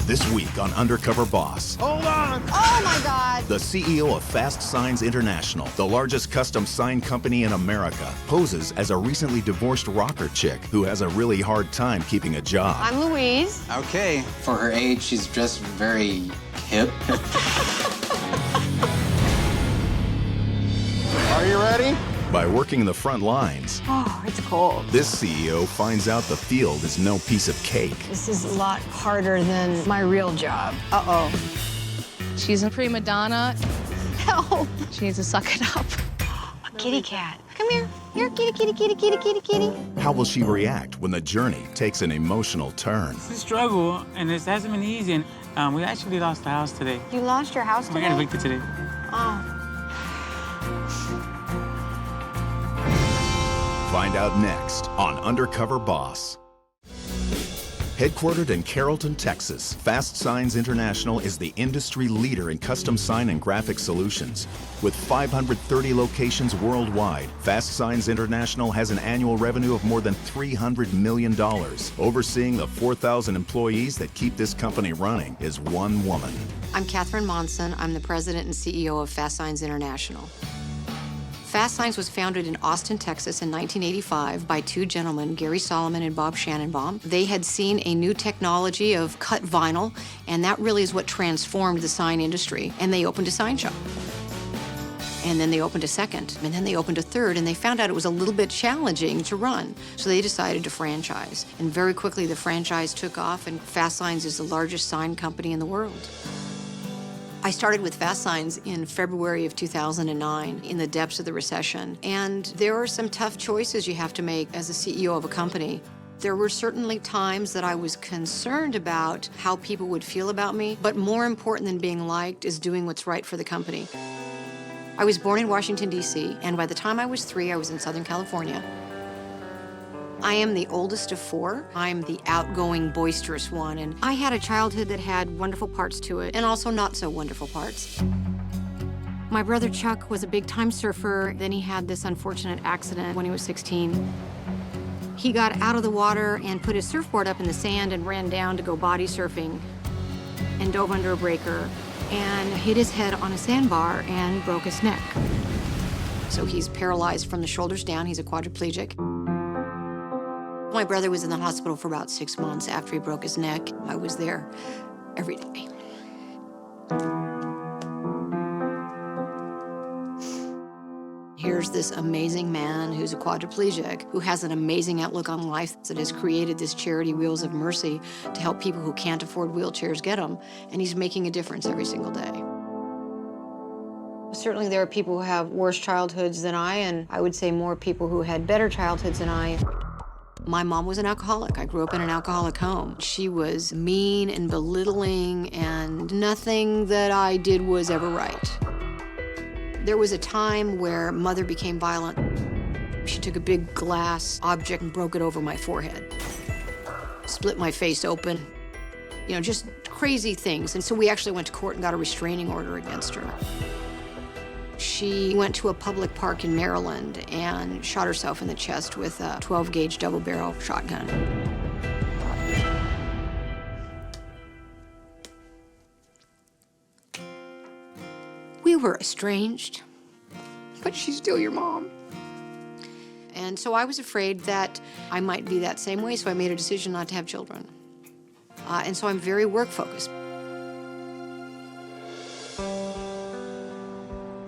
This week on Undercover Boss. Hold on! Oh my God! The CEO of Fastsigns International, the largest custom sign company in America, poses as a recently divorced rocker chick who has a really hard time keeping a job. I'm Louise. Okay, for her age, she's dressed very hip. Are you ready? By working the front lines, Oh, it's cold. this CEO finds out the field is no piece of cake. This is a lot harder than my real job. Uh-oh. She's a prima donna. Help! She needs to suck it up. A kitty cat. Come here. Here, kitty, kitty, kitty, kitty, kitty, kitty. How will she react when the journey takes an emotional turn? It's a struggle, and it hasn't been easy. And we actually lost the house today. You lost your house We today? got evicted today. Oh. Find out next on Undercover Boss. Headquartered in Carrollton, Texas, Fastsigns International is the industry leader in custom sign and graphic solutions. With 530 locations worldwide, Fastsigns International has an annual revenue of more than $300 million. Overseeing the 4,000 employees that keep this company running is one woman. I'm Catherine Monson. I'm the president and CEO of Fastsigns International. Fastsigns was founded in Austin, Texas in 1985 by two gentlemen, Gary Solomon and Bob Shannonbaum. They had seen a new technology of cut vinyl, and that really is what transformed the sign industry. And they opened a sign shop. And then they opened a second, and then they opened a third, and they found out it was a little bit challenging to run. So they decided to franchise. And very quickly, the franchise took off, and Fastsigns is the largest sign company in the world. I started with Fastsigns in February of 2009 in the depths of the recession. And there are some tough choices you have to make as a CEO of a company. There were certainly times that I was concerned about how people would feel about me, but more important than being liked is doing what's right for the company. I was born in Washington, D.C., and by the time I was 3, I was in Southern California. I am the oldest of 4. I'm the outgoing, boisterous one, and I had a childhood that had wonderful parts to it and also not so wonderful parts. My brother Chuck was a big-time surfer. Then he had this unfortunate accident when he was 16. He got out of the water and put his surfboard up in the sand and ran down to go body surfing and dove under a breaker and hit his head on a sandbar and broke his neck. So he's paralyzed from the shoulders down. He's a quadriplegic. My brother was in the hospital for about 6 months after he broke his neck. I was there every day. Here's this amazing man who's a quadriplegic, who has an amazing outlook on life, that has created this charity, Wheels of Mercy, to help people who can't afford wheelchairs get them, and he's making a difference every single day. Certainly there are people who have worse childhoods than I, and I would say more people who had better childhoods than I. My mom was an alcoholic. I grew up in an alcoholic home. She was mean and belittling, and nothing that I did was ever right. There was a time where Mother became violent. She took a big glass object and broke it over my forehead. Split my face open. You know, just crazy things. And so we actually went to court and got a restraining order against her. She went to a public park in Maryland and shot herself in the chest with a 12-gauge double-barrel shotgun. We were estranged, but she's still your mom. And so I was afraid that I might be that same way, so I made a decision not to have children. And so I'm very work-focused.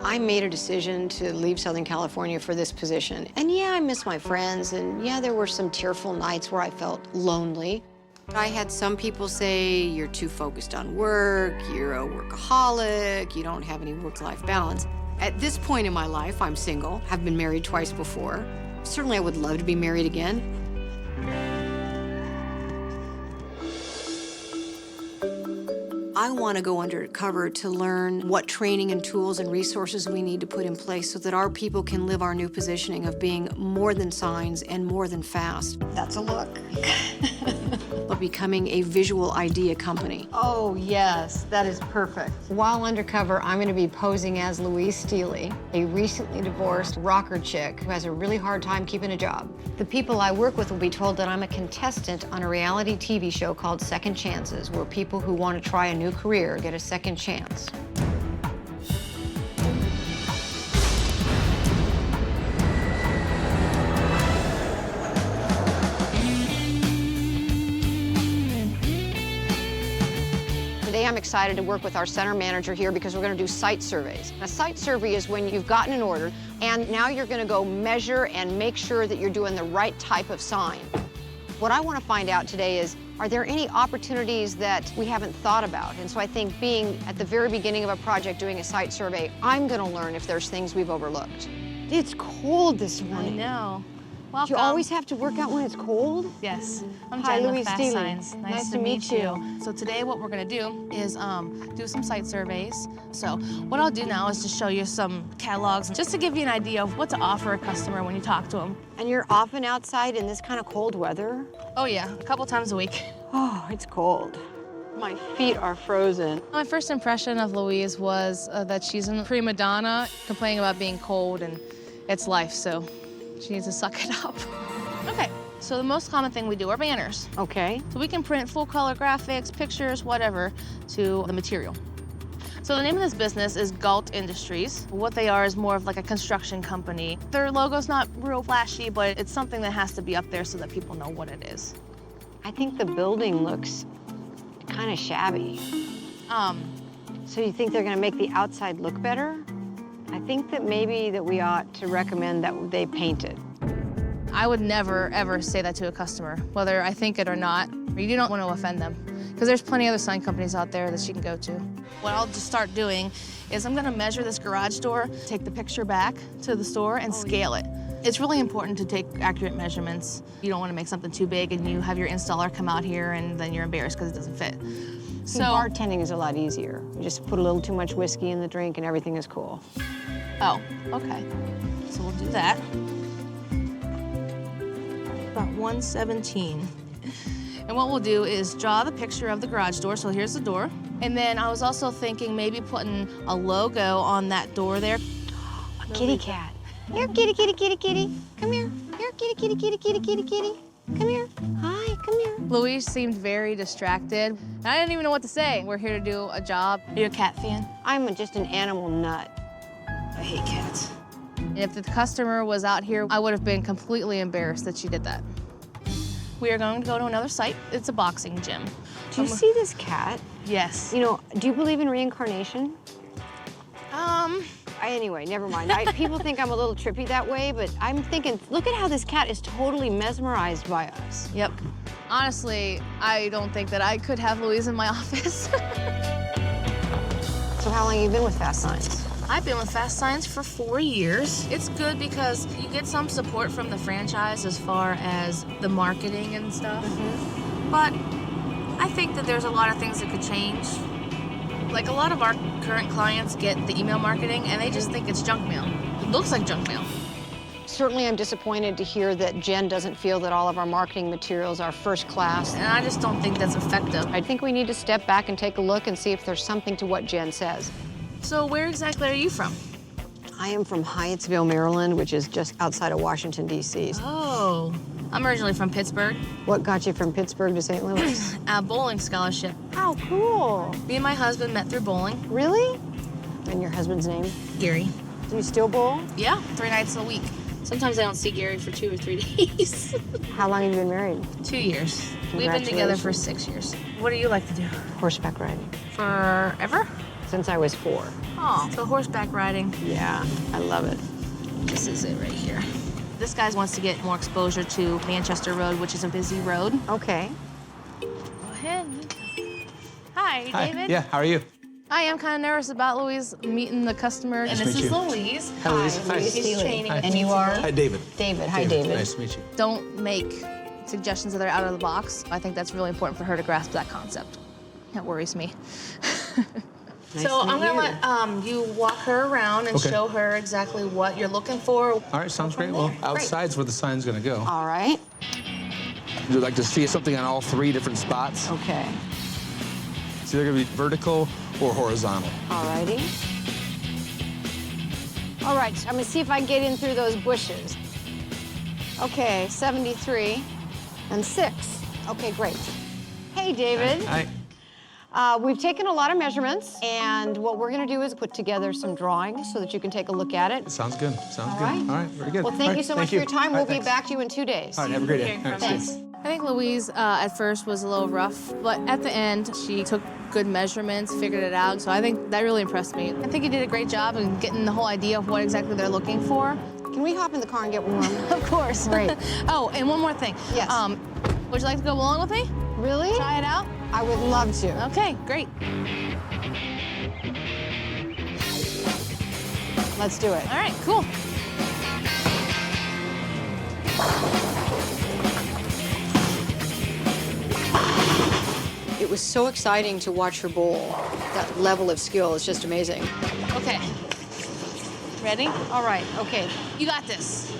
I made a decision to leave Southern California for this position. And yeah, I miss my friends, and yeah, there were some tearful nights where I felt lonely. I had some people say, you're too focused on work, you're a workaholic, you don't have any work-life balance. At this point in my life, I'm single, have been married twice before. Certainly I would love to be married again. I want to go undercover to learn what training and tools and resources we need to put in place so that our people can live our new positioning of being more than signs and more than fast. That's a look. of becoming a visual idea company. Oh, yes, that is perfect. While undercover, I'm going to be posing as Louise Steely, a recently divorced rocker chick who has a really hard time keeping a job. The people I work with will be told that I'm a contestant on a reality TV show called Second Chances, where people who want to try a new career get a second chance. Today, I'm excited to work with our center manager here because we're going to do site surveys. A site survey is when you've gotten an order, and now you're going to go measure and make sure that you're doing the right type of sign. What I want to find out today is, are there any opportunities that we haven't thought about? And so I think being at the very beginning of a project doing a site survey, I'm going to learn if there's things we've overlooked. It's cold this I morning. know. Do Welcome. you always have to work out when it's cold? Yes. I'm Hi, Jen Louise with Steely. Fastsigns. Nice to meet you. So today what we're gonna do is do some site surveys. So what I'll do now is just show you some catalogs, just to give you an idea of what to offer a customer when you talk to them. And you're often outside in this kind of cold weather? Oh yeah, a couple times a week. Oh, it's cold. My feet are frozen. My first impression of Louise was that she's a prima donna, complaining about being cold, and it's life, so she needs to suck it up. Okay, so the most common thing we do are banners. Okay. So we can print full color graphics, pictures, whatever, to the material. So the name of this business is Galt Industries. What they are is more of like a construction company. Their logo's not real flashy, but it's something that has to be up there so that people know what it is. I think the building looks kind of shabby. So you think they're gonna make the outside look better? I think that maybe that we ought to recommend that they paint it. I would never, ever say that to a customer, whether I think it or not. You don't want to offend them, because there's plenty of other sign companies out there that you can go to. What I'll just start doing is I'm gonna measure this garage door, take the picture back to the store and scale it. It's really important to take accurate measurements. You don't want to make something too big and you have your installer come out here and then you're embarrassed because it doesn't fit. So bartending is a lot easier. You just put a little too much whiskey in the drink and everything is cool. Oh, okay. So we'll do that. About 117. And what we'll do is draw the picture of the garage door. So here's the door. And then I was also thinking maybe putting a logo on that door there. A kitty cat. Here, kitty, kitty, kitty, kitty. Come here. Here, kitty, kitty, kitty, kitty, kitty, kitty. Come here. Hi, come here. Louise seemed very distracted. And I didn't even know what to say. We're here to do a job. Are you a cat fan? I'm just an animal nut. I hate cats. And if the customer was out here, I would have been completely embarrassed that she did that. We are going to go to another site. It's a boxing gym. Do you see this cat? Yes. You know, do you believe in reincarnation? Anyway, never mind. People think I'm a little trippy that way, but I'm thinking, look at how this cat is totally mesmerized by us. Yep. Honestly, I don't think that I could have Louise in my office. So how long have you been with Fastsigns? I've been with Fastsigns for 4 years. It's good because you get some support from the franchise as far as the marketing and stuff. But I think that there's a lot of things that could change. Like a lot of our current clients get the email marketing and they just think it's junk mail. It looks like junk mail. Certainly I'm disappointed to hear that Jen doesn't feel that all of our marketing materials are first class. And I just don't think that's effective. I think we need to step back and take a look and see if there's something to what Jen says. So where exactly are you from? I am from Hyattsville, Maryland, which is just outside of Washington, D.C. Oh, I'm originally from Pittsburgh. What got you from Pittsburgh to St. Louis? A bowling scholarship. How cool. Me and my husband met through bowling. Really? And your husband's name? Gary. Do you still bowl? Yeah, 3 nights a week. Sometimes I don't see Gary for 2 or 3 days. How long have you been married? 2 years. We've been together for 6 years. What do you like to do? Horseback riding. Forever? Since I was 4. Oh, so horseback riding. Yeah, I love it. This is it right here. This guy wants to get more exposure to Manchester Road, which is a busy road. Okay. Go ahead. Hi, David. Yeah, how are you? I am kind of nervous about Louise meeting the customer. And this meet is you. Louise. Hi, Louise. Hi. She's training. Hi. And you are? Hi, David. David. Hi, David. Nice to meet you. Don't make suggestions that are out of the box. I think that's really important for her to grasp that concept. That worries me. Nice So to meet I'm gonna you. let you walk her around and Okay. show her exactly what you're looking for. All right, sounds great. Well, outside's where the sign's gonna go. All right. Would you like to see something on all 3 different spots? Okay. It's either gonna be vertical or horizontal. All righty. All right, I'm gonna see if I can get in through those bushes. Okay, 73 and 6. Okay, great. Hey, David. Hi. We've taken a lot of measurements, and what we're gonna do is put together some drawings so that you can take a look at it. Sounds good. Sounds good. right. All right, very good. Well, All thank right, you so much for your time. All We'll right, be thanks. back to you in 2 days. All right, have a great day. All right, see you. Thanks. I think Louise at first was a little rough, but at the end, she took good measurements, figured it out. So I think that really impressed me. I think you did a great job in getting the whole idea of what exactly they're looking for. Can we hop in the car and get warm? Of course. Great. Oh, and one more thing. Yes. Would you like to go along with me? Really? Try it out? I would love to. Okay, great. Let's do it. All right, cool. It was so exciting to watch her bowl. That level of skill is just amazing. Okay. Ready? All right, okay. You got this.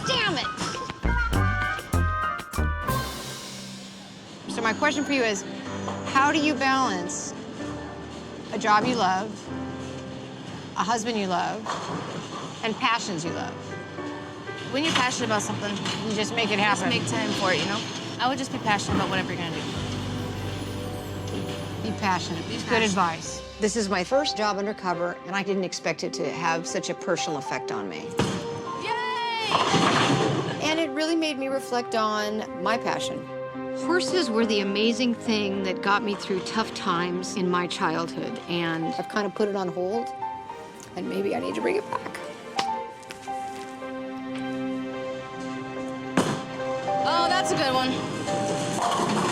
Damn it! So my question for you is, how do you balance a job you love, a husband you love, and passions you love? When you're passionate about something, You just make it just happen. make time for it, you know? I would just be passionate about whatever you're gonna do. Be passionate. Be Good passionate. advice. This is my first job undercover, and I didn't expect it to have such a personal effect on me. Yay! And it really made me reflect on my passion. Horses were the amazing thing that got me through tough times in my childhood, and I've kind of put it on hold, and maybe I need to bring it back. Oh, that's a good one.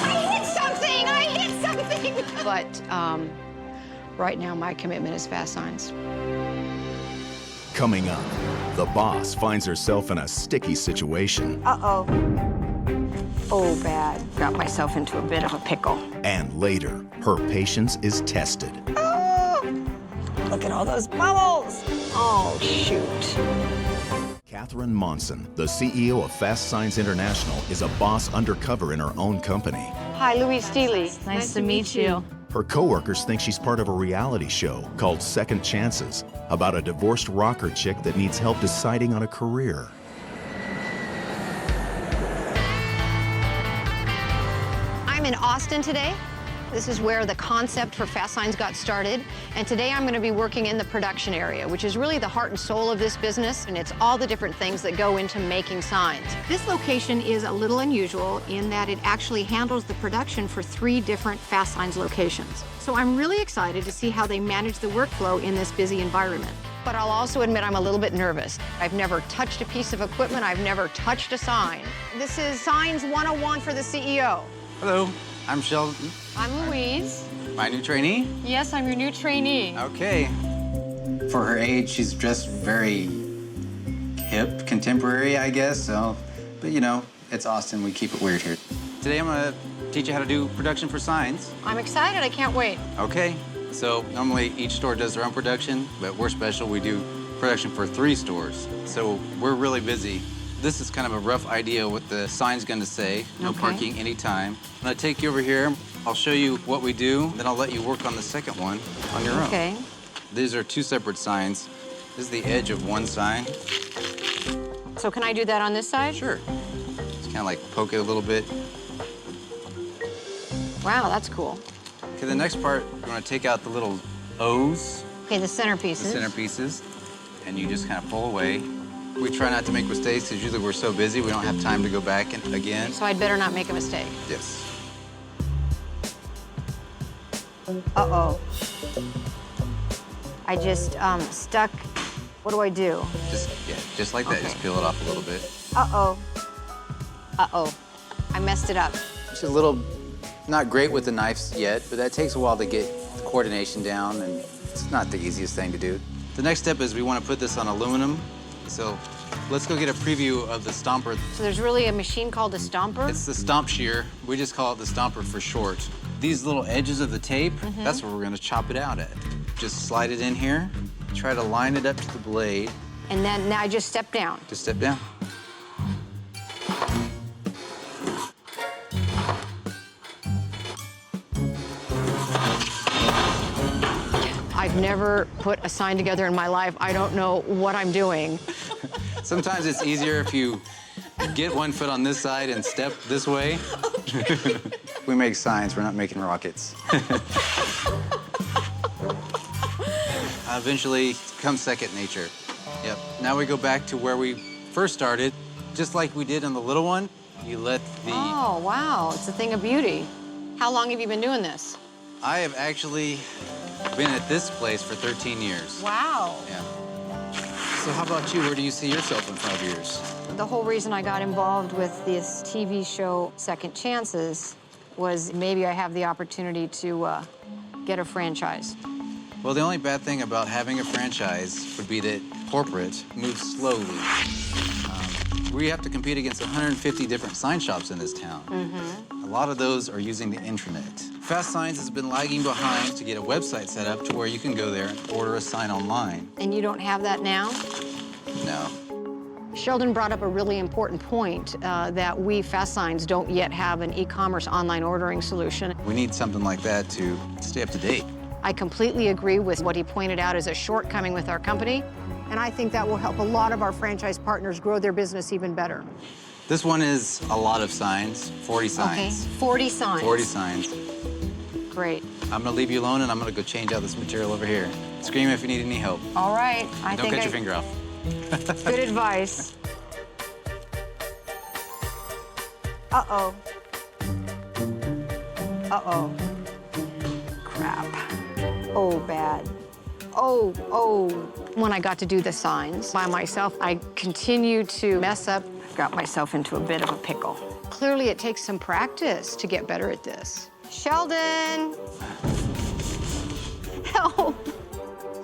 I hit something! I hit something! But right now, my commitment is Fastsigns. Coming up, the boss finds herself in a sticky situation. Uh-oh. Oh, bad. Got myself into a bit of a pickle. And later, her patience is tested. Look at all those bubbles! Oh, shoot. Catherine Monson, the CEO of Fastsigns International, is a boss undercover in her own company. Hi, Louise Steely. Nice to meet you. Her coworkers think she's part of a reality show called Second Chances, about a divorced rocker chick that needs help deciding on a career. I'm in Austin today. This is where the concept for Fastsigns got started. And today I'm going to be working in the production area, which is really the heart and soul of this business. And it's all the different things that go into making signs. This location is a little unusual in that it actually handles the production for 3 different Fastsigns locations. So I'm really excited to see how they manage the workflow in this busy environment. But I'll also admit I'm a little bit nervous. I've never touched a piece of equipment. I've never touched a sign. This is Signs 101 for the CEO. Hello, I'm Sheldon, I'm Louise. my new trainee. Yes, I'm your new trainee. Okay. For her age, she's dressed very hip, contemporary, I guess. So, but you know, it's Austin. We keep it weird here. Today I'm gonna teach you how to do production for signs. I'm excited. I can't wait. Okay. So normally each store does their own production, but we're special. We do production for 3 stores. So we're really busy. This is kind of a rough idea of what the sign's gonna say. No Okay. parking anytime. I'm gonna take you over here. I'll show you what we do, then I'll let you work on the second one on your own. Okay. These are 2 separate signs. This is the edge of one sign. So can I do that on this side? Sure. Just kind of like poke it a little bit. Wow, that's cool. Okay, the next part, we're gonna take out the little O's, Okay, the the centerpieces. centerpieces, and you just kind of pull away. We try not to make mistakes because usually we're so busy we don't have time to go back and again. So I'd better not make a mistake. Yes. Uh-oh. I just stuck. What do I do? Just like that. Okay. Just peel it off a little bit. Uh-oh. Uh-oh. I messed it up. It's a little not great with the knives yet, but that takes a while to get the coordination down, and it's not the easiest thing to do. The next step is we want to put this on aluminum. So let's go get a preview of the stomper. So there's really a machine called a stomper? It's the stomp shear. We just call it the stomper for short. These little edges of the tape, that's where we're gonna chop it out at. Just slide it in here. Try to line it up to the blade. And then now I just step down. Just step down. I've never put a sign together in my life. I don't know what I'm doing. Sometimes it's easier if you get one foot on this side and step this way. We make signs, we're not making rockets. Eventually, it becomes second nature. Yep. Now we go back to where we first started. Just like we did on the little one, you let the... Oh, wow, it's a thing of beauty. How long have you been doing this? I have actually been at this place for 13 years. Wow. Yeah. So how about you? Where do you see yourself in 5 years? The whole reason I got involved with this TV show, Second Chances, was maybe I have the opportunity to get a franchise. Well, the only bad thing about having a franchise would be that corporate moves slowly. We have to compete against 150 different sign shops in this town. A lot of those are using the intranet. Fast Signs has been lagging behind to get a website set up to where you can go there and order a sign online. And you don't have that now? No. Sheldon brought up a really important point that we, Fast Signs, don't yet have an e-commerce online ordering solution. We need something like that to stay up to date. I completely agree with what he pointed out as a shortcoming with our company, and I think that will help a lot of our franchise partners grow their business even better. This one is a lot of signs, 40 signs. Okay, 40 signs. 40 signs. Great. I'm gonna leave you alone and I'm gonna go change out this material over here. Scream if you need any help. All right. Don't cut your finger off. Good advice. Uh-oh. Uh-oh. Crap. Oh, bad. Oh. When I got to do the signs by myself, I continued to mess up, got myself into a bit of a pickle. Clearly, it takes some practice to get better at this. Sheldon! Help!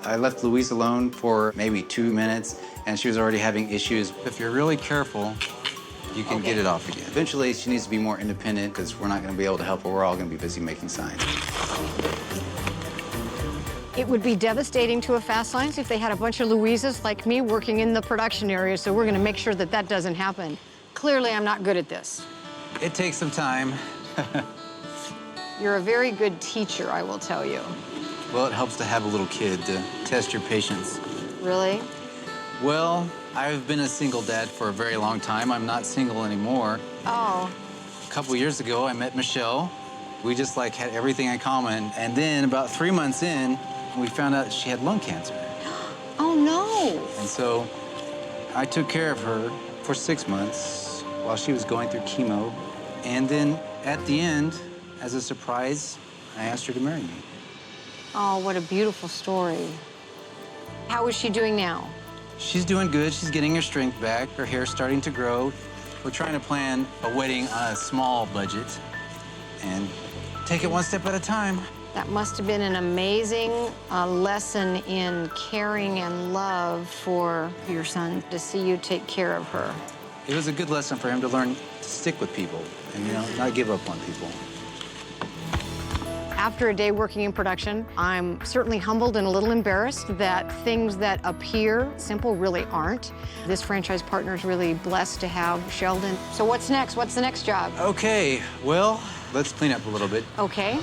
I left Louise alone for maybe 2 minutes, and she was already having issues. If you're really careful, you can get it off again. Eventually, she needs to be more independent because we're not going to be able to help her. We're all going to be busy making signs. It would be devastating to a Fast Signs if they had a bunch of Louises like me working in the production area, so we're gonna make sure that that doesn't happen. Clearly, I'm not good at this. It takes some time. You're a very good teacher, I will tell you. Well, it helps to have a little kid to test your patience. Really? Well, I've been a single dad for a very long time. I'm not single anymore. Oh. A couple years ago, I met Michelle. We just like had everything in common. And then about 3 months in, we found out she had lung cancer. Oh, no. And so I took care of her for 6 months while she was going through chemo. And then at the end, as a surprise, I asked her to marry me. Oh, what a beautiful story. How is she doing now? She's doing good. She's getting her strength back. Her hair's starting to grow. We're trying to plan a wedding on a small budget and take it one step at a time. That must have been an amazing lesson in caring and love for your son, to see you take care of her. It was a good lesson for him to learn to stick with people and, not give up on people. After a day working in production, I'm certainly humbled and a little embarrassed that things that appear simple really aren't. This franchise partner is really blessed to have Sheldon. So what's next? What's the next job? Okay, well, let's clean up a little bit. Okay.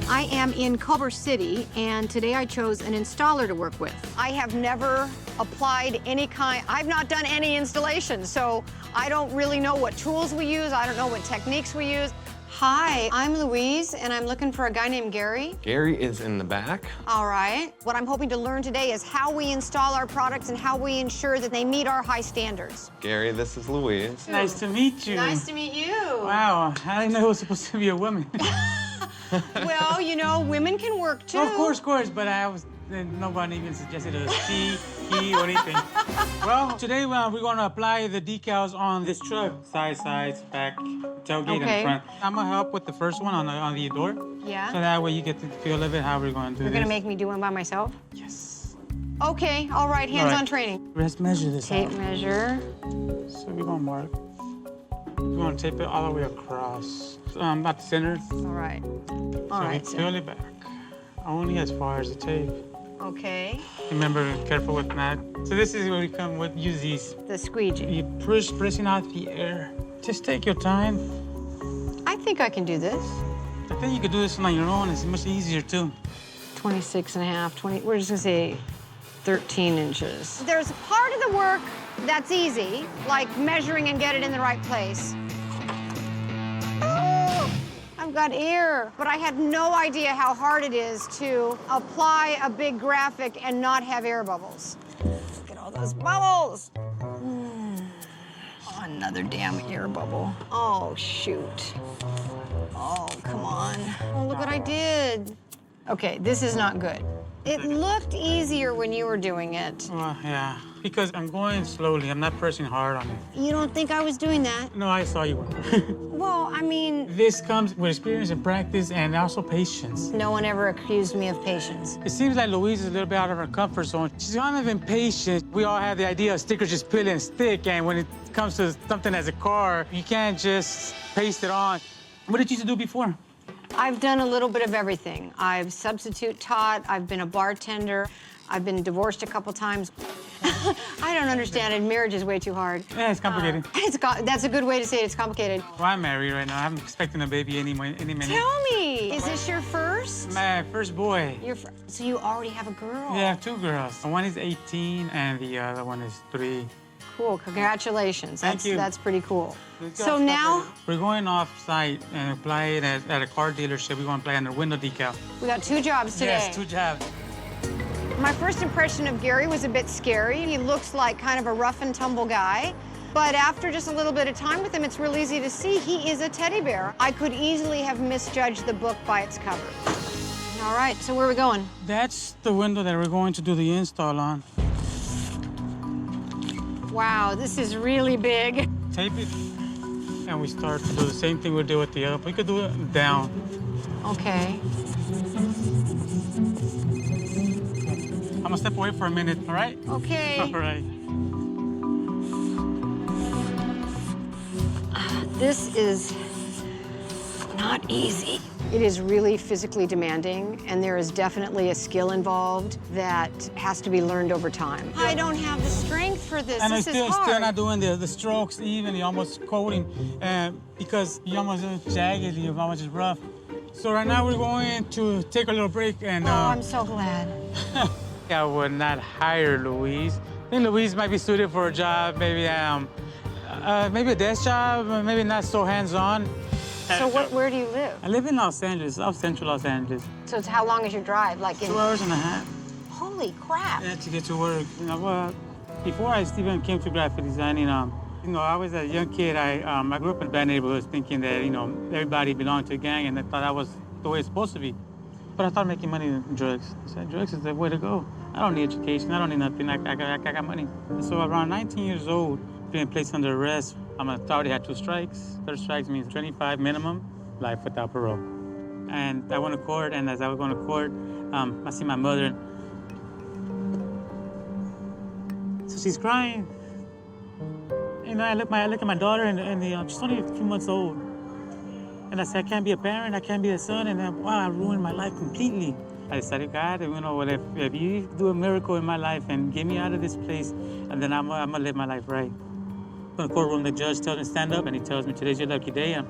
I am in Culver City, and today I chose an installer to work with. I have never applied I've not done any installation, so I don't really know what tools we use. I don't know what techniques we use. Hi, I'm Louise, and I'm looking for a guy named Gary. Gary is in the back. All right. What I'm hoping to learn today is how we install our products and how we ensure that they meet our high standards. Gary, this is Louise. Nice to meet you. Nice to meet you. Wow, I didn't know it was supposed to be a woman. Well, women can work too. Of course, but nobody even suggested a she, he, or anything. Well, today we're going to apply the decals on this truck. Sides, back, tailgate, and front. I'm going to help with the first one on the door. Yeah. So that way you get to feel of it, how we're going to do this. You're going to make me do one by myself? Yes. Okay, all right, hands-on training. Let's measure this Tape out. measure. So we're going to mark. We're going to tape it all the way across. about the center. All right. All right. So peel it back. Only as far as the tape. Okay. Remember, careful with that. So this is where we come with, use these. The squeegee. You pressing out the air. Just take your time. I think I can do this. I think you could do this on your own. It's much easier, too. 26 and a half, 20, we're just gonna say 13 inches. There's a part of the work that's easy, like measuring and get it in the right place. Oh, I've got air, but I had no idea how hard it is to apply a big graphic and not have air bubbles. Look at all those bubbles. Oh, another damn air bubble. Oh, shoot. Oh, come on. Oh, look what I did. Okay, this is not good. It looked easier when you were doing it. Well, yeah, because I'm going slowly. I'm not pressing hard on it. You don't think I was doing that? No, I saw you were. Well, I mean, This comes with experience and practice and also patience. no one ever accused me of patience. It seems like Louise is a little bit out of her comfort zone. She's kind of impatient. We all have the idea of stickers just peel and stick, and when it comes to something as a car, you can't just paste it on. What did you used to do before? I've done a little bit of everything. I've substitute taught, I've been a bartender, I've been divorced a couple times. I don't understand it. Marriage is way too hard. Yeah, it's complicated. That's a good way to say it. It's complicated. Well, I'm married right now. I'm expecting a baby any minute. Tell me, is this your first? My first boy. So you already have a girl? Yeah, 2 girls. One is 18 and the other one is 3. Cool, congratulations. Thank you. That's pretty cool. So now, we're going off-site and apply it at a car dealership. We're going to apply on the window decal. we got 2 jobs today. Yes, 2 jobs. My first impression of Gary was a bit scary. He looks like kind of a rough and tumble guy. But after just a little bit of time with him, it's real easy to see he is a teddy bear. I could easily have misjudged the book by its cover. All right, so where are we going? That's the window that we're going to do the install on. Wow, this is really big. Tape it, and we start to do the same thing we did with the up. We could do it down. Okay. I'm gonna step away for a minute, all right? Okay. All right. This is not easy. It is really physically demanding, and there is definitely a skill involved that has to be learned over time. I don't have the strength for this. And This I'm is hard. still not doing the strokes even, you're almost coating, because you're almost jagged, you're almost just rough. So right now we're going to take a little break and... Oh, I'm so glad. I would not hire Louise. I think Louise might be suited for a job, maybe maybe a desk job, maybe not so hands-on. So where do you live? I live in Los Angeles, South Central Los Angeles. So it's how long is your drive? Like 2 hours and a half. Holy crap. Yeah, to get to work. You know, well, before I even came to graphic designing, I was a young kid. I grew up in bad neighborhoods thinking that, everybody belonged to a gang, and I thought that was the way it's supposed to be. But I thought making money in drugs. I said, drugs is the way to go. I don't need education. I don't need nothing. I got money. And so around 19 years old, being placed under arrest, I already had 2 strikes. 3rd strikes means 25 minimum, life without parole. And I went to court, and as I was going to court, I see my mother. So she's crying. I look at my daughter, and she's only a few months old. And I said, I can't be a parent, I can't be a son, and then, wow, I ruined my life completely. I decided, God, if you do a miracle in my life and get me out of this place, and then I'm gonna live my life right. In the courtroom, the judge tells me, stand up, and he tells me, today's your lucky day.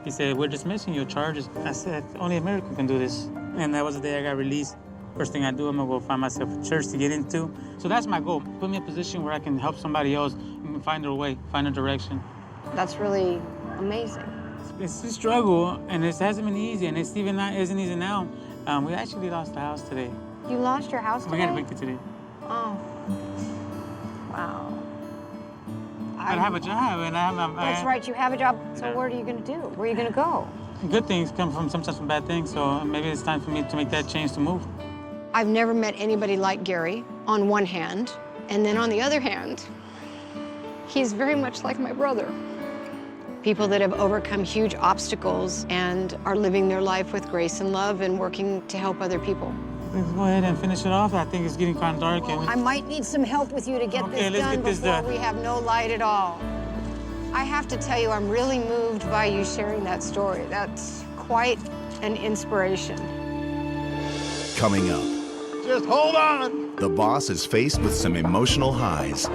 He said, we're dismissing your charges. I said, only a miracle can do this. And that was the day I got released. First thing I do, I'm gonna go find myself a church to get into. So that's my goal, put me in a position where I can help somebody else and find their way, find a direction. That's really amazing. It's a struggle, and it hasn't been easy, and isn't easy now. We actually lost the house today. You lost your house today? We got evicted today. Oh. Wow. I have a job, and That's right, you have a job. So what are you going to do? Where are you going to go? Good things come from sometimes from bad things, so maybe it's time for me to make that change to move. I've never met anybody like Gary, on one hand, and then on the other hand, he's very much like my brother. People that have overcome huge obstacles and are living their life with grace and love and working to help other people. Let's go ahead and finish it off. I think it's getting kind of dark. I might need some help with you to get this done before we have no light at all. I have to tell you, I'm really moved by you sharing that story. That's quite an inspiration. Coming up, Just hold on. the boss is faced with some emotional highs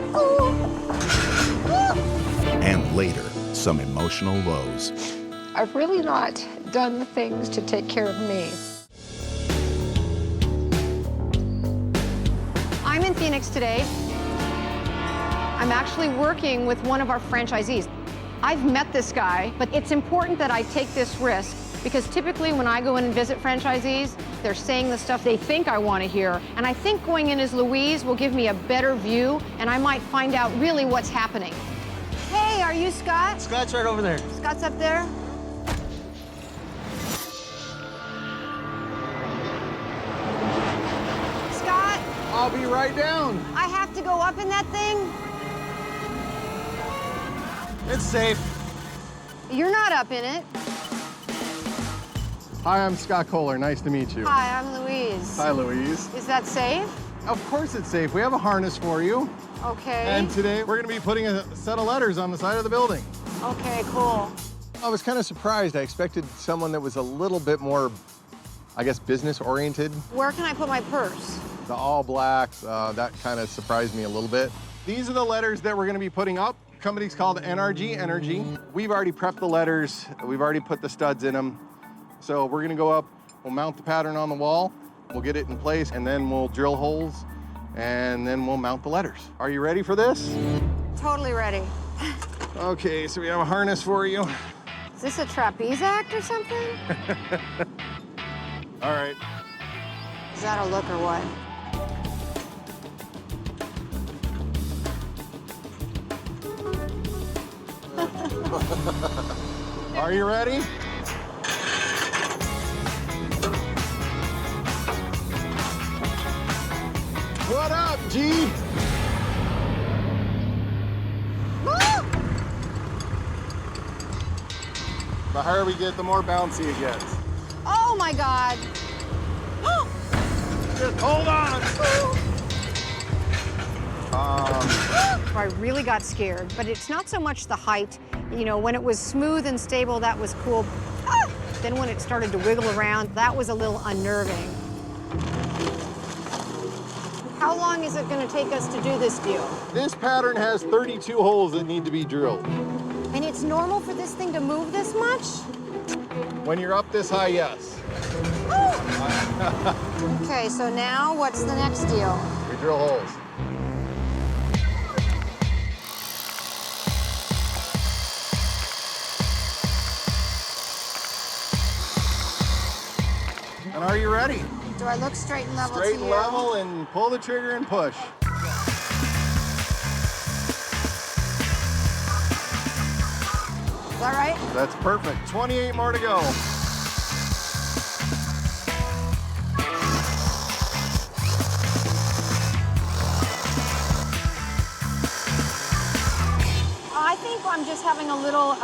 and later, some emotional lows. I've really not done the things to take care of me. I'm in Phoenix today. I'm actually working with one of our franchisees. I've met this guy, but it's important that I take this risk because typically when I go in and visit franchisees, they're saying the stuff they think I want to hear. And I think going in as Louise will give me a better view and I might find out really what's happening. Hey, are you Scott? Scott's right over there. Scott's up there. Scott, I'll be right down. I have to go up in that thing. It's safe. You're not up in it. Hi, I'm Scott Kohler. Nice to meet you. Hi, I'm Louise. Hi, Louise. Is that safe? Of course it's safe. We have a harness for you. Okay. And today we're going to be putting a set of letters on the side of the building. Okay, cool. I was kind of surprised. I expected someone that was a little bit more, I guess, business-oriented. Where can I put my purse? The all blacks, that kind of surprised me a little bit. These are the letters that we're going to be putting up. Company's called NRG Energy. We've already prepped the letters. We've already put the studs in them. So we're gonna go up, we'll mount the pattern on the wall, we'll get it in place, and then we'll drill holes, and then we'll mount the letters. Are you ready for this? Totally ready. Okay, so we have a harness for you. Is this a trapeze act or something? All right. Is that a look or what? Are you ready? What up, G? The higher we get, the more bouncy it gets. Oh my God. Just hold on. I really got scared, but it's not so much the height. You know, when it was smooth and stable, that was cool. Then when it started to wiggle around, that was a little unnerving. How long is it going to take us to do this deal? This pattern has 32 holes that need to be drilled. And it's normal for this thing to move this much? When you're up this high, yes. Okay, so now what's the next deal? We drill holes. And are you ready? Do I look straight and level Straight to and you? level and pull the trigger and push. Is that right? That's perfect. 28 more to go. I think I'm just having a little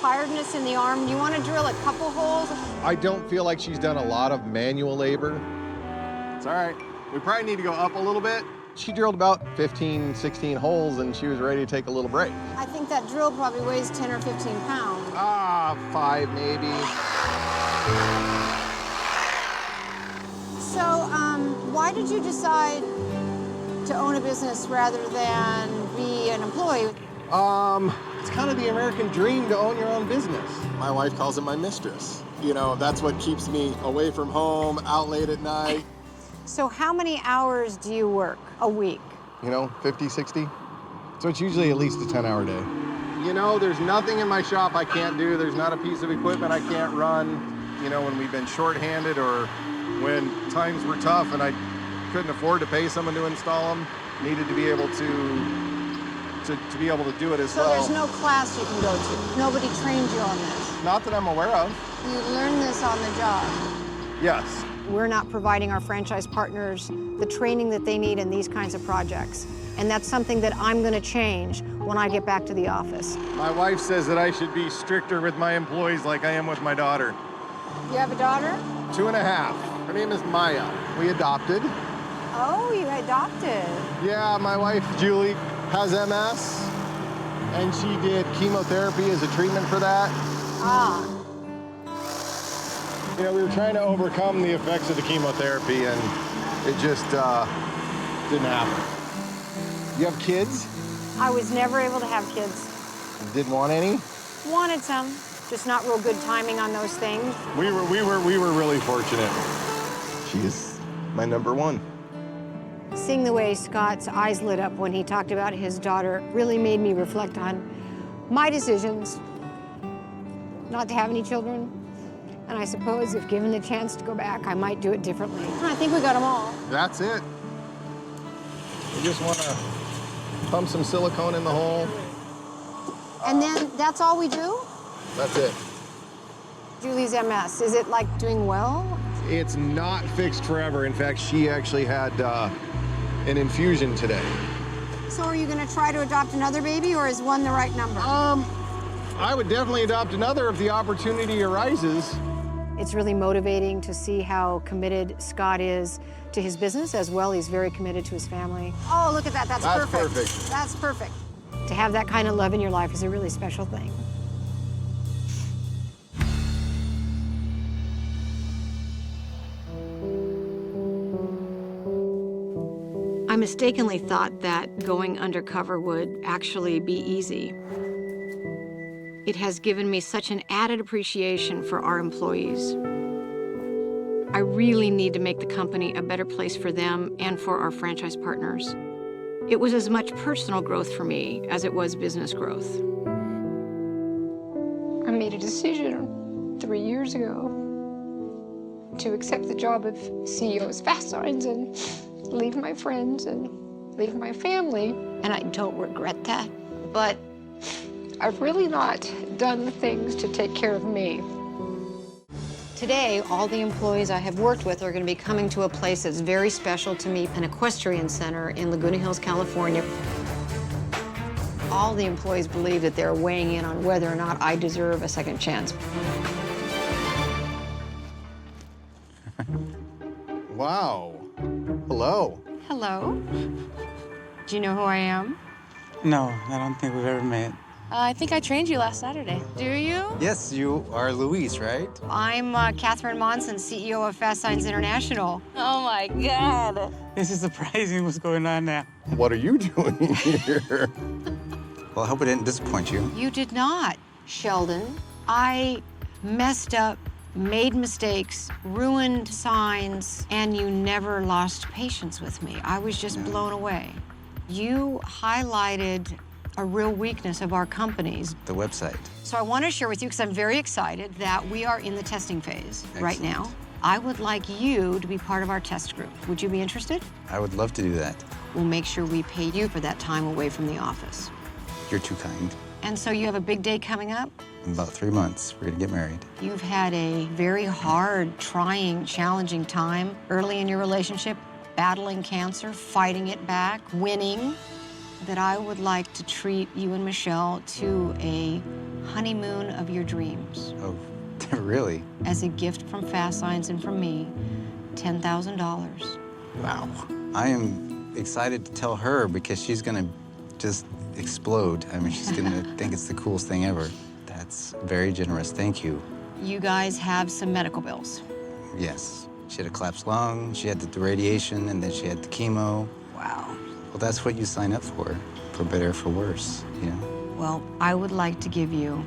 tiredness in the arm. You want to drill a couple holes? I don't feel like she's done a lot of manual labor. It's all right. We probably need to go up a little bit. She drilled about 15, 16 holes and she was ready to take a little break. I think that drill probably weighs 10 or 15 pounds. 5 maybe. So, why did you decide to own a business rather than be an employee? It's kind of the American dream to own your own business. My wife calls it my mistress. You know, that's what keeps me away from home, out late at night. So how many hours do you work a week? You know, 50, 60. So it's usually at least a 10-hour day. You know, there's nothing in my shop I can't do. There's not a piece of equipment I can't run. You know, when we've been shorthanded or when times were tough and I couldn't afford to pay someone to install them, needed to be able to be able to do it as well. So there's no class you can go to? Nobody trained you on this? Not that I'm aware of. You learned this on the job? Yes. We're not providing our franchise partners the training that they need in these kinds of projects. And that's something that I'm going to change when I get back to the office. My wife says that I should be stricter with my employees like I am with my daughter. You have a daughter? 2.5. Her name is Maya. We adopted. Oh, you adopted. Yeah, my wife, Julie, has MS. and she did chemotherapy as a treatment for that. Ah. You know, we were trying to overcome the effects of the chemotherapy, and it just didn't happen. You have kids? I was never able to have kids. Didn't want any? Wanted some, just not real good timing on those things. We were really fortunate. She is my number one. Seeing the way Scott's eyes lit up when he talked about his daughter really made me reflect on my decisions not to have any children. And I suppose if given the chance to go back, I might do it differently. I think we got them all. That's it. We just want to pump some silicone in the hole. And then that's all we do? That's it. Julie's MS, is it like doing well? It's not fixed forever. In fact, she actually had an infusion today. So are you going to try to adopt another baby, or is one the right number? I would definitely adopt another if the opportunity arises. It's really motivating to see how committed Scott is to his business as well. He's very committed to his family. Oh, look at that. That's perfect. That's perfect. To have that kind of love in your life is a really special thing. I mistakenly thought that going undercover would actually be easy. It has given me such an added appreciation for our employees. I really need to make the company a better place for them and for our franchise partners. It was as much personal growth for me as it was business growth. I made a decision 3 years ago to accept the job of CEO of Fastsigns and leave my friends and leave my family. And I don't regret that, but I've really not done the things to take care of me. today, all the employees I have worked with are going to be coming to a place that's very special to me, an equestrian center in Laguna Hills, California. All the employees believe that they're weighing in on whether or not I deserve a second chance. Wow. Hello. Hello. Do you know who I am? No, I don't think we've ever met. I think I trained you last Saturday. Do you? Yes, you are Louise, right? I'm Catherine Monson, CEO of Fastsigns International. Oh my God. This is surprising what's going on now. What are you doing here? Well, I hope I didn't disappoint you. You did not, Sheldon. I messed up, made mistakes, ruined signs, and you never lost patience with me. I was just blown away. You highlighted a real weakness of our companies. The website. So I want to share with you, because I'm very excited, that we are in the testing phase right now. I would like you to be part of our test group. Would you be interested? I would love to do that. We'll make sure we pay you for that time away from the office. You're too kind. And so you have a big day coming up? In about 3 months, we're gonna get married. You've had a very hard, trying, challenging time early in your relationship, battling cancer, fighting it back, winning. That I would like to treat you and Michelle to a honeymoon of your dreams. Oh, really? As a gift from Fastsigns and from me, $10,000. Wow. I am excited to tell her because she's gonna just explode. I mean, she's gonna think it's the coolest thing ever. That's very generous, thank you. You guys have some medical bills. Yes. She had a collapsed lung, she had the radiation, and then she had the chemo. Wow. Well, that's what you sign up for better or for worse, you know? Well, I would like to give you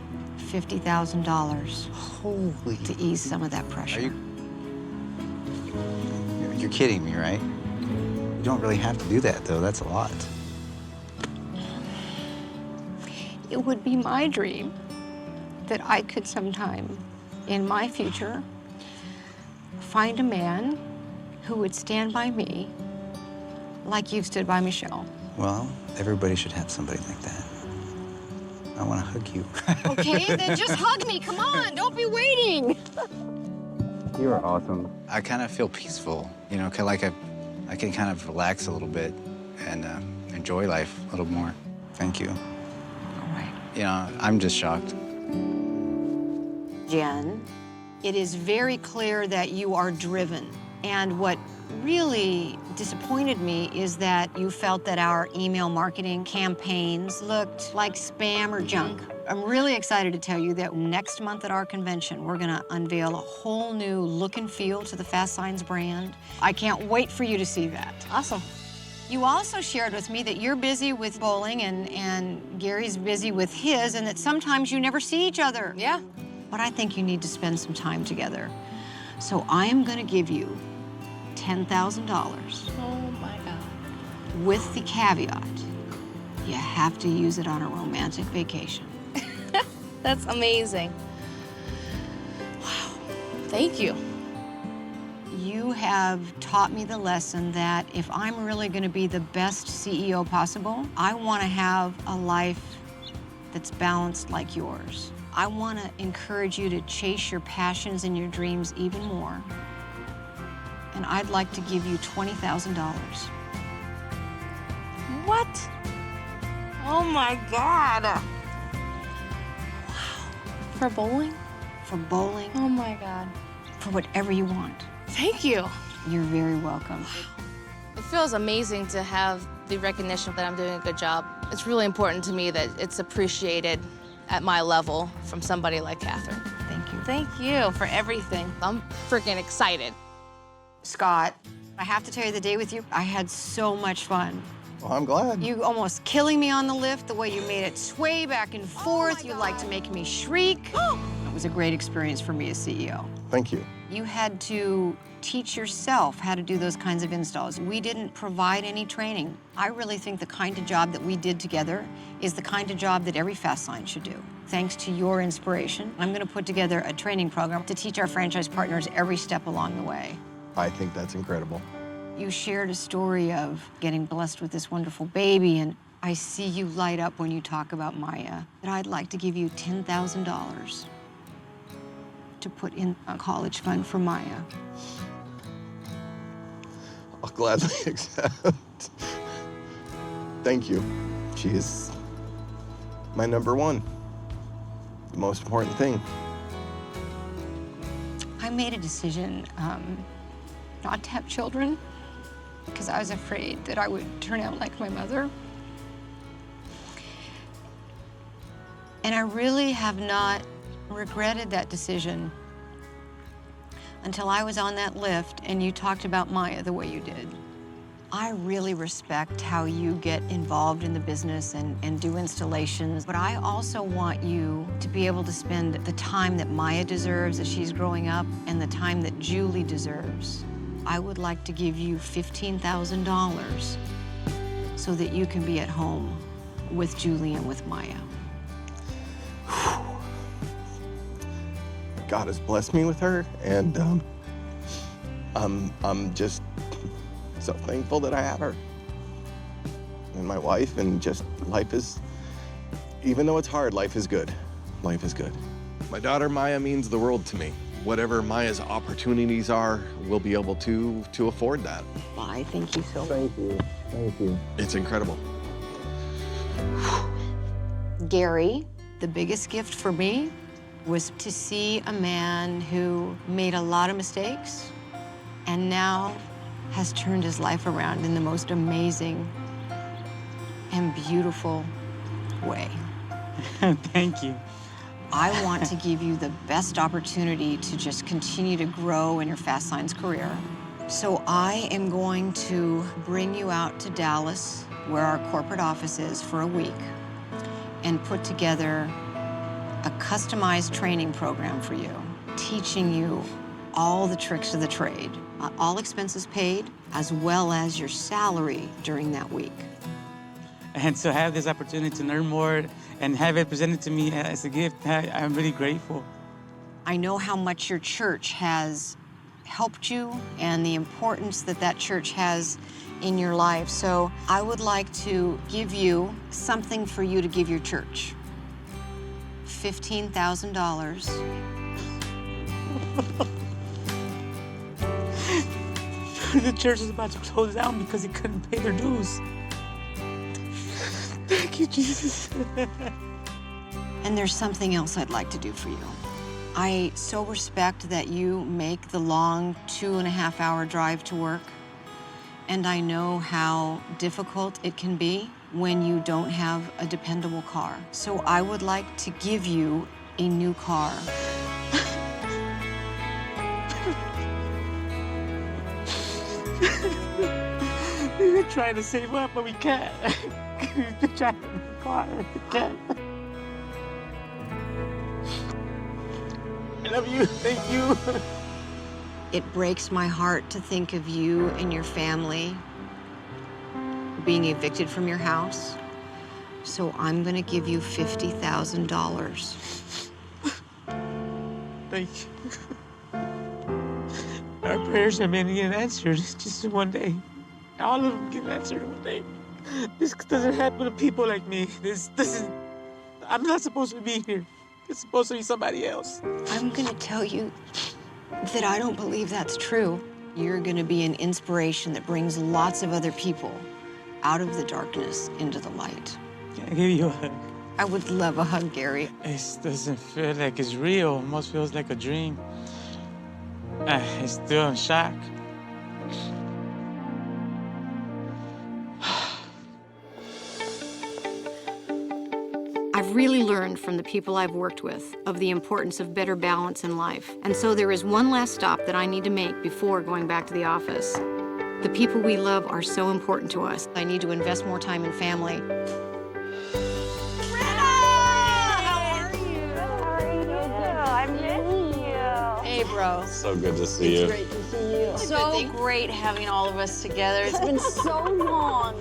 $50,000 Holy. to ease some of that pressure. Are you're kidding me, right? You don't really have to do that, though. That's a lot. It would be my dream that I could sometime in my future find a man who would stand by me Like you've stood by Michelle. Well, everybody should have somebody like that. I want to hug you. Okay, then just hug me. Come on, don't be waiting. You are awesome. I kind of feel peaceful, you know, like I can kind of relax a little bit and enjoy life a little more. Thank you. All right. You know, I'm just shocked. Jen, it is very clear that you are driven. And what really disappointed me is that you felt that our email marketing campaigns looked like spam or junk. I'm really excited to tell you that next month at our convention, we're gonna unveil a whole new look and feel to the Fastsigns brand. I can't wait for you to see that. Awesome. You also shared with me that you're busy with bowling and Gary's busy with his, and that sometimes you never see each other. Yeah. But I think you need to spend some time together. So I am gonna give you $10,000 Oh my God. with the caveat, you have to use it on a romantic vacation. That's amazing. Wow. Thank you. You have taught me the lesson that if I'm really gonna be the best CEO possible, I wanna have a life that's balanced like yours. I wanna encourage you to chase your passions and your dreams even more. And I'd like to give you $20,000. What? Oh my God. Wow. For bowling? For bowling, Oh my God. for whatever you want. Thank you. You're very welcome. It feels amazing to have the recognition that I'm doing a good job. It's really important to me that it's appreciated at my level from somebody like Catherine. Thank you. Thank you for everything. I'm freaking excited. Scott, I have to tell you, the day with you, I had so much fun. Well, I'm glad. You almost killing me on the lift, the way you made it sway back and forth. You like to make me shriek. It was a great experience for me as CEO. Thank you. You had to teach yourself how to do those kinds of installs. We didn't provide any training. I really think the kind of job that we did together is the kind of job that every Fastsign should do. Thanks to your inspiration, I'm gonna put together a training program to teach our franchise partners every step along the way. I think that's incredible. You shared a story of getting blessed with this wonderful baby, and I see you light up when you talk about Maya. And I'd like to give you $10,000 to put in a college fund for Maya. I'll gladly accept. Thank you. She is my number one. The most important thing. I made a decision not to have children because I was afraid that I would turn out like my mother. And I really have not regretted that decision until I was on that lift and you talked about Maya the way you did. I really respect how you get involved in the business and do installations, but I also want you to be able to spend the time that Maya deserves as she's growing up and the time that Julie deserves. I would like to give you $15,000 so that you can be at home with Julie and with Maya. God has blessed me with her, and I'm just so thankful that I have her and my wife, and just life is, even though it's hard, life is good. Life is good. My daughter Maya means the world to me. Whatever Maya's opportunities are, we'll be able to afford that. Bye, thank you so much. Thank you. Thank you. It's incredible. Gary, the biggest gift for me was to see a man who made a lot of mistakes and now has turned his life around in the most amazing and beautiful way. Thank you. I want to give you the best opportunity to just continue to grow in your Fastsigns career. So I am going to bring you out to Dallas, where our corporate office is, for a week, and put together a customized training program for you, teaching you all the tricks of the trade, all expenses paid, as well as your salary during that week. And to have this opportunity to learn more and have it presented to me as a gift, I'm really grateful. I know how much your church has helped you and the importance that that church has in your life. So I would like to give you something for you to give your church. $15,000. The church is about to close down because it couldn't pay their dues. Thank you, Jesus. And there's something else I'd like to do for you. I so respect that you make the long 2.5-hour drive to work. And I know how difficult it can be when you don't have a dependable car. So I would like to give you a new car. We're trying to save up, but we can't. We're trying to car, we can't. I love you. Thank you. It breaks my heart to think of you and your family being evicted from your house. So I'm gonna give you $50,000. Thank you. Our prayers have been getting answered just one day. All of them get answered one day. This doesn't happen to people like me. This is, I'm not supposed to be here. It's supposed to be somebody else. I'm gonna tell you that I don't believe that's true. You're gonna be an inspiration that brings lots of other people out of the darkness into the light. Can I give you a hug? I would love a hug, Gary. It doesn't feel like it's real. It almost feels like a dream. I'm still in shock. I've really learned from the people I've worked with of the importance of better balance in life. And so there is one last stop that I need to make before going back to the office. The people we love are so important to us. I need to invest more time in family. Hey, bro. So good to see you. Great to see you. So great having all of us together. It's been so long.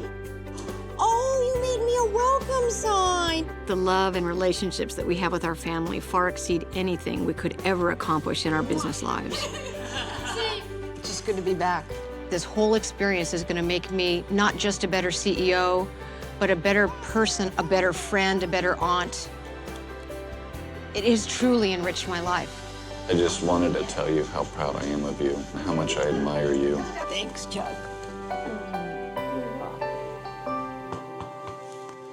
Oh, you made me a welcome sign. The love and relationships that we have with our family far exceed anything we could ever accomplish in our business lives. It's just good to be back. This whole experience is going to make me not just a better CEO, but a better person, a better friend, a better aunt. It has truly enriched my life. I just wanted to tell you how proud I am of you, how much I admire you. Thanks, Chuck.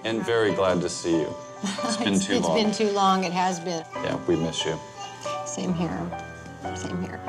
And very glad to see you. It's been too long. It's been too long, it has been. Yeah, we miss you. Same here, same here.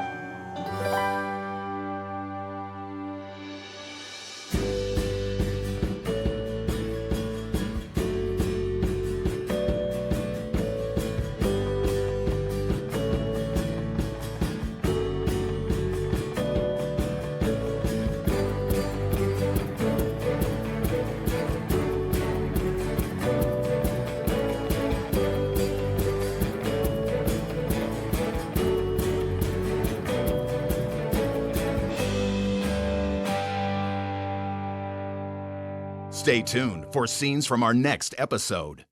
Stay tuned for scenes from our next episode.